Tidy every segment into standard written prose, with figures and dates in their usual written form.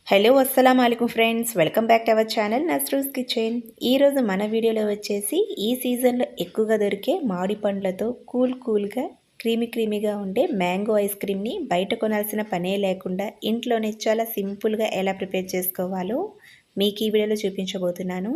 Hello అస్సలం వాలేకుమ్ friends, welcome back to our channel Nasru's kitchen. ఈరోజు మన వీడియోలో వచ్చేసి ఈ సీజన్లో ఎక్కువగా దొరికే మామిడి పండ్లతో కూల్గా క్రీమీగా ఉండే మ్యాంగో ఐస్ క్రీమ్ని బయట కొనాల్సిన పనే లేకుండా ఇంట్లోనే చాలా సింపుల్గా ఎలా ప్రిపేర్ చేసుకోవాలో మీకు ఈ వీడియోలో చూపించబోతున్నాను.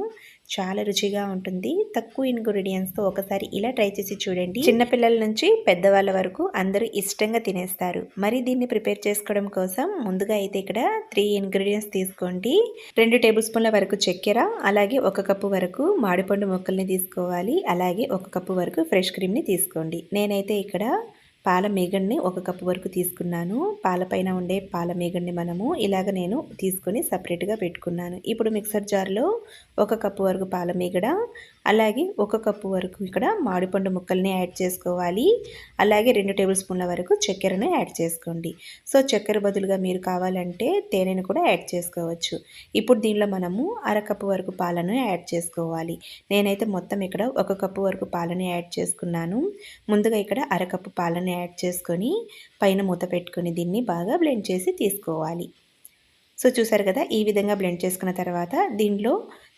చాలా రుచిగా ఉంటుంది. తక్కువ ఇంగ్రీడియంట్స్తో ఒకసారి ఇలా ట్రై చేసి చూడండి. చిన్నపిల్లల నుంచి పెద్దవాళ్ళ వరకు అందరూ ఇష్టంగా తినేస్తారు. మరి దీన్ని ప్రిపేర్ చేసుకోవడం కోసం ముందుగా అయితే ఇక్కడ 3 ఇంగ్రీడియంట్స్ తీసుకోండి. 2 టేబుల్ స్పూన్ల వరకు చక్కెర, అలాగే 1 కప్పు వరకు మామిడిపండు ముక్కల్ని తీసుకోవాలి. అలాగే 1 కప్పు వరకు ఫ్రెష్ క్రీమ్ని తీసుకోండి. నేనైతే ఇక్కడ పాల మీగడ్ని 1 కప్పు వరకు తీసుకున్నాను. పాలపైన ఉండే పాల మీగడ్ని మనము ఇలాగ నేను తీసుకొని సపరేట్గా పెట్టుకున్నాను. ఇప్పుడు మిక్సర్ జార్లో 1 కప్పు వరకు పాల మీగడ, అలాగే 1 కప్పు వరకు ఇక్కడ మామిడిపండు ముక్కల్ని యాడ్ చేసుకోవాలి. అలాగే 2 టేబుల్ స్పూన్ల వరకు చక్కెరను యాడ్ చేసుకోండి. సో చక్కెర బదులుగా మీరు కావాలంటే తేనెను కూడా యాడ్ చేసుకోవచ్చు. ఇప్పుడు దీనిలో మనము 1/2 కప్పు వరకు పాలను యాడ్ చేసుకోవాలి. నేనైతే మొత్తం ఇక్కడ 1 కప్పు వరకు పాలను యాడ్ చేసుకున్నాను. ముందుగా ఇక్కడ 1/2 కప్పు పాలను యాడ్ చేసుకొని పైన మూత పెట్టుకొని దీన్ని బాగా బ్లెండ్ చేసి తీసుకోవాలి. సో చూసారు కదా, ఈ విధంగా బ్లెండ్ చేసుకున్న తర్వాత దీనిలో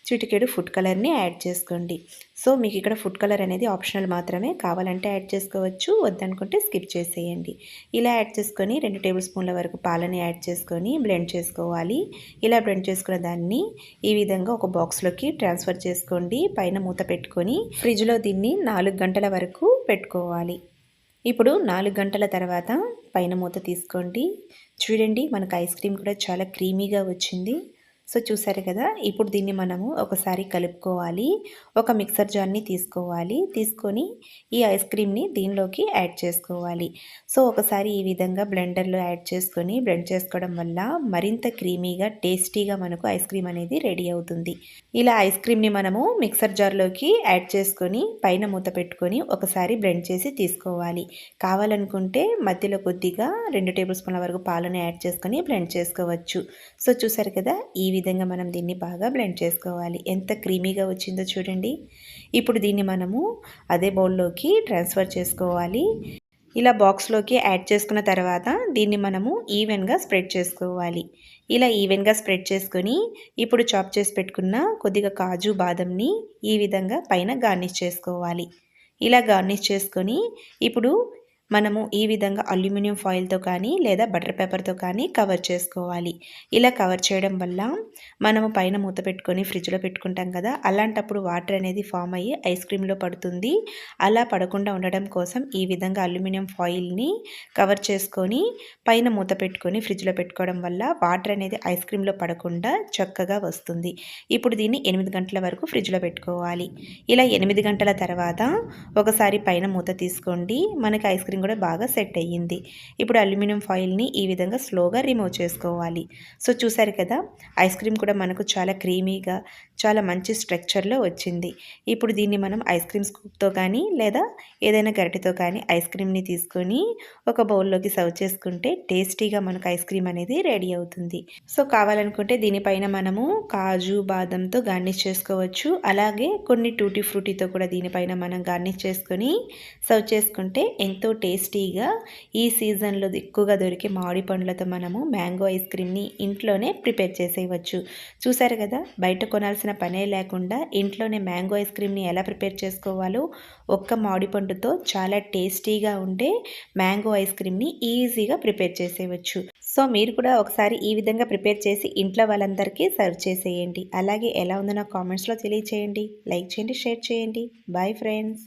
చిటికెడు ఫుడ్ కలర్ని యాడ్ చేసుకోండి. సో మీకు ఇక్కడ ఫుడ్ కలర్ అనేది ఆప్షనల్ మాత్రమే, కావాలంటే యాడ్ చేసుకోవచ్చు, వద్దనుకుంటే స్కిప్ చేసేయండి. ఇలా యాడ్ చేసుకొని 2 టేబుల్ స్పూన్ల వరకు పాలని యాడ్ చేసుకొని బ్లెండ్ చేసుకోవాలి. ఇలా బ్లెండ్ చేసుకున్న దాన్ని ఈ విధంగా ఒక బాక్స్లోకి ట్రాన్స్ఫర్ చేసుకోండి. పైన మూత పెట్టుకొని ఫ్రిడ్జ్లో దీన్ని 4 గంటల వరకు పెట్టుకోవాలి. ఇప్పుడు 4 గంటల తర్వాత పైన మూత తీసుకోండి. చూడండి, మనకు ఐస్ క్రీమ్ కూడా చాలా క్రీమీగా వచ్చింది. సో చూసారు కదా, ఇప్పుడు దీన్ని మనము ఒకసారి కలుపుకోవాలి. ఒక మిక్సర్ జార్ని తీసుకోవాలి. తీసుకొని ఈ ఐస్ క్రీమ్ని దీనిలోకి యాడ్ చేసుకోవాలి. సో ఒకసారి ఈ విధంగా బ్లెండర్లో యాడ్ చేసుకొని బ్లెండ్ చేసుకోవడం వల్ల మరింత క్రీమీగా టేస్టీగా మనకు ఐస్ క్రీమ్ అనేది రెడీ అవుతుంది. ఇలా ఐస్ క్రీమ్ని మనము మిక్సర్ జార్లోకి యాడ్ చేసుకొని పైన మూత పెట్టుకొని ఒకసారి బ్లెండ్ చేసి తీసుకోవాలి. కావాలనుకుంటే మధ్యలో కొద్దిగా 2 టేబుల్ స్పూన్ల వరకు పాలను యాడ్ చేసుకొని బ్లెండ్ చేసుకోవచ్చు. సో చూసారు కదా, ఈ విధంగా మనం దీన్ని బాగా బ్లెండ్ చేసుకోవాలి. ఎంత క్రీమీగా వచ్చిందో చూడండి. ఇప్పుడు దీన్ని మనము అదే బౌల్లోకి ట్రాన్స్ఫర్ చేసుకోవాలి. ఇలా బాక్స్లోకి యాడ్ చేసుకున్న తర్వాత దీన్ని మనము ఈవెన్గా స్ప్రెడ్ చేసుకోవాలి. ఇలా ఈవెన్గా స్ప్రెడ్ చేసుకొని ఇప్పుడు చాప్ చేసి పెట్టుకున్న కొద్దిగా కాజు బాదంని ఈ విధంగా పైన గార్నిష్ చేసుకోవాలి. ఇలా గార్నిష్ చేసుకొని ఇప్పుడు మనము ఈ విధంగా అల్యూమినియం ఫాయిల్తో కానీ లేదా బటర్ పేపర్తో కానీ కవర్ చేసుకోవాలి. ఇలా కవర్ చేయడం వల్ల మనము పైన మూత పెట్టుకొని ఫ్రిడ్జ్లో పెట్టుకుంటాం కదా, అలాంటప్పుడు వాటర్ అనేది ఫామ్ అయ్యి ఐస్ క్రీమ్లో పడుతుంది. అలా పడకుండా ఉండడం కోసం ఈ విధంగా అల్యూమినియం ఫాయిల్ని కవర్ చేసుకొని పైన మూత పెట్టుకొని ఫ్రిడ్జ్లో పెట్టుకోవడం వల్ల వాటర్ అనేది ఐస్ క్రీమ్లో పడకుండా చక్కగా వస్తుంది. ఇప్పుడు దీన్ని 8 గంటల వరకు ఫ్రిడ్జ్లో పెట్టుకోవాలి. ఇలా 8 గంటల తర్వాత ఒకసారి పైన మూత తీసుకోండి. మనకి ఐస్ క్రీమ్ కూడా బాగా సెట్ అయ్యింది. ఇప్పుడు అల్యూమినియం ఫాయిల్ని ఈ విధంగా స్లోగా రిమూవ్ చేసుకోవాలి. సో చూసారు కదా, ఐస్ క్రీమ్ కూడా మనకు చాలా క్రీమీగా చాలా మంచి స్ట్రక్చర్లో వచ్చింది. ఇప్పుడు దీన్ని మనం ఐస్ క్రీమ్ స్కూప్తో కానీ లేదా ఏదైనా గరిటెతో కానీ ఐస్ క్రీమ్ని తీసుకొని ఒక బౌల్లోకి సర్వ్ చేసుకుంటే టేస్టీగా మనకు ఐస్ క్రీమ్ అనేది రెడీ అవుతుంది. సో కావాలనుకుంటే దీనిపైన మనము కాజు బాదంతో గార్నిష్ చేసుకోవచ్చు. అలాగే కొన్ని టూటీ ఫ్రూటీతో కూడా దీనిపైన మనం గార్నిష్ చేసుకొని సర్వ్ చేసుకుంటే ఎంతో టేస్టీగా ఈ సీజన్లో ఎక్కువగా దొరికే మామిడి పండ్లతో మనము మ్యాంగో ఐస్ క్రీమ్ని ఇంట్లోనే ప్రిపేర్ చేసేయవచ్చు. చూసారు కదా, బయట కొనాల్సిన పనే లేకుండా ఇంట్లోనే మ్యాంగో ఐస్ క్రీమ్ని ఎలా ప్రిపేర్ చేసుకోవాలో ఒక్క మామిడి పండుతో చాలా టేస్టీగా ఉండే మ్యాంగో ఐస్ క్రీమ్ని ఈజీగా ప్రిపేర్ చేసేయవచ్చు. సో మీరు కూడా ఒకసారి ఈ విధంగా ప్రిపేర్ చేసి ఇంట్లో వాళ్ళందరికీ సర్వ్ చేసేయండి. అలాగే ఎలా ఉందో నాకు కామెంట్స్లో తెలియచేయండి. లైక్ చేయండి, షేర్ చేయండి. Bye friends.